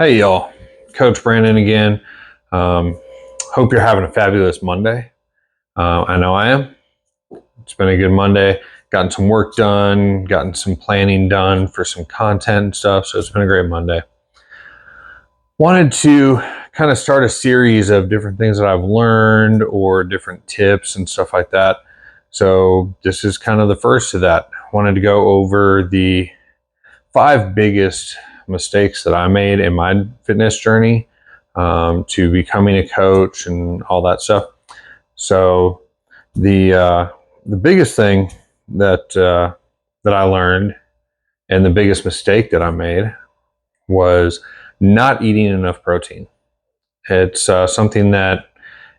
Hey y'all, Coach Brandon again. Um, Hope you're having a fabulous Monday. I know I am. It's been a good Monday. Gotten some work done, gotten some planning done for some content and stuff. So it's been a great Monday. Wanted to kind of start a series of different things that I've learned or different tips and stuff like that. So this is kind of the first of that. Wanted to go over the 5 biggest mistakes that I made in my fitness journey to becoming a coach and all that stuff. So the biggest thing that I learned and the biggest mistake that I made was not eating enough protein. It's something that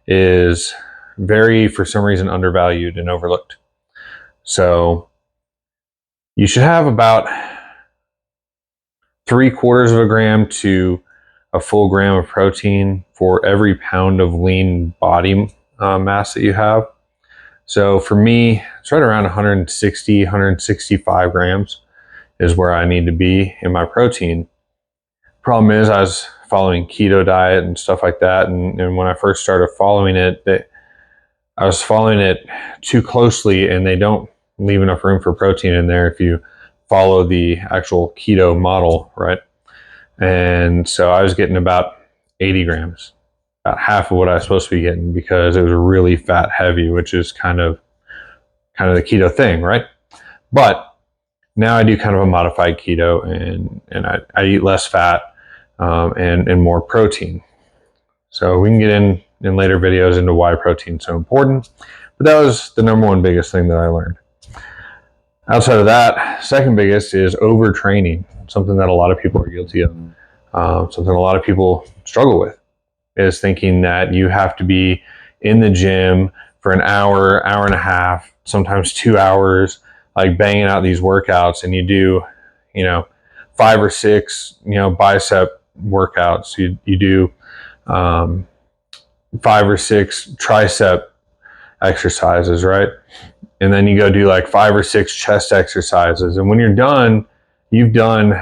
is very, for some reason, undervalued and overlooked. So you should have about 3/4 of a gram to a full gram of protein for every pound of lean body mass that you have. So for me, it's right around 160, 165 grams is where I need to be in my protein. Problem is, I was following keto diet and stuff like that, and when I first started following it, I was following it too closely, and they don't leave enough room for protein in there if you follow the actual keto model, right? And so I was getting about 80 grams, about half of what I was supposed to be getting because it was really fat heavy, which is kind of the keto thing, right? But now I do kind of a modified keto, and I eat less fat and more protein. So we can get in later videos into why protein is so important. But that was the number one biggest thing that I learned. Outside of that, second biggest is overtraining, something that a lot of people are guilty of. Something a lot of people struggle with is thinking that you have to be in the gym for an hour, hour and a half, sometimes 2 hours, like banging out these workouts, and you do, 5 or 6, bicep workouts. You do 5 or 6 tricep exercises, right? And then you go do like 5 or 6 chest exercises. And when you're done, you've done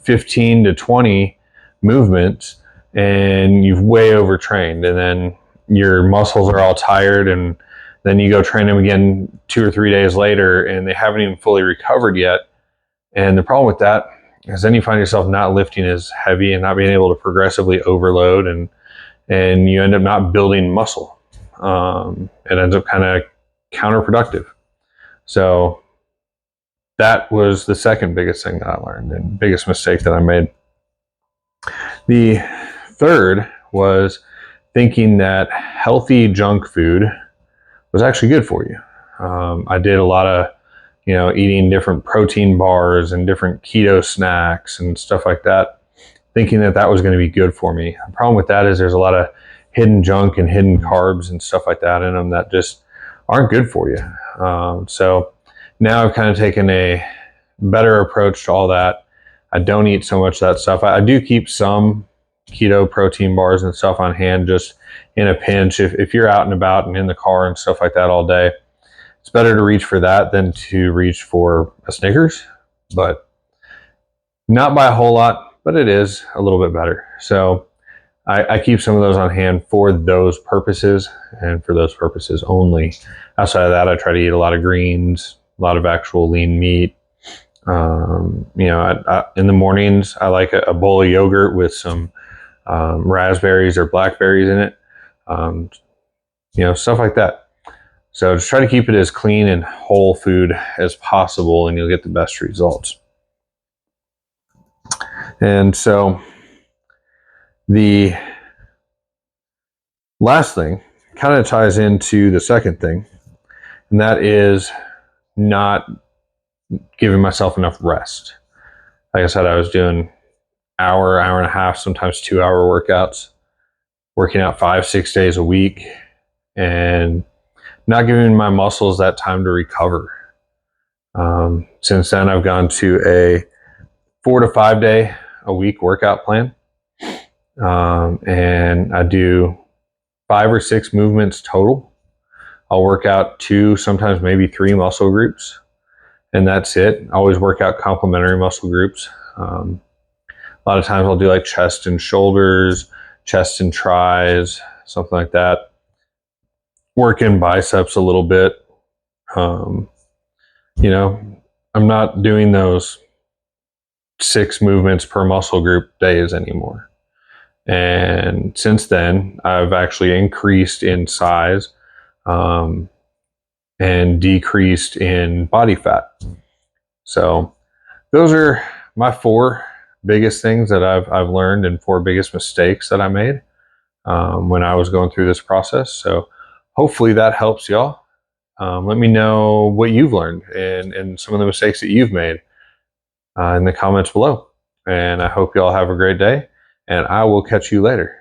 15 to 20 movements and you've way overtrained, and then your muscles are all tired, and then you go train them again 2 or 3 days later and they haven't even fully recovered yet. And the problem with that is then you find yourself not lifting as heavy and not being able to progressively overload, and you end up not building muscle. It ends up kind of counterproductive. So that was the second biggest thing that I learned and biggest mistake that I made. The third was thinking that healthy junk food was actually good for you. I did a lot of, eating different protein bars and different keto snacks and stuff like that, thinking that that was going to be good for me. The problem with that is there's a lot of hidden junk and hidden carbs and stuff like that in them that just aren't good for you. So now I've kind of taken a better approach to all that. I don't eat so much of that stuff. I do keep some keto protein bars and stuff on hand just in a pinch. If you're out and about and in the car and stuff like that all day, it's better to reach for that than to reach for a Snickers, but not by a whole lot, but it is a little bit better. So I keep some of those on hand for those purposes and for those purposes only. Outside of that, I try to eat a lot of greens, a lot of actual lean meat. In the mornings, I like a bowl of yogurt with some raspberries or blackberries in it, stuff like that. So just try to keep it as clean and whole food as possible, and you'll get the best results. And so the last thing kind of ties into the second thing, and that is not giving myself enough rest. Like I said, I was doing hour and a half, sometimes 2-hour workouts, working out 5-6 days a week, and not giving my muscles that time to recover. Since then, I've gone to a 4 to 5 day a week workout plan, and I do 5 or 6 movements total. I'll work out 2, sometimes maybe 3 muscle groups, and that's it. I always work out complementary muscle groups. A lot of times I'll do like chest and shoulders, chest and tries, something like that. Work in biceps a little bit. You know, I'm not doing those 6 movements per muscle group days anymore. And since then, I've actually increased in size and decreased in body fat. So those are my 4 biggest things that I've learned, and 4 biggest mistakes that I made when I was going through this process. So hopefully that helps y'all. Let me know what you've learned and some of the mistakes that you've made in the comments below. And I hope y'all have a great day, and I will catch you later.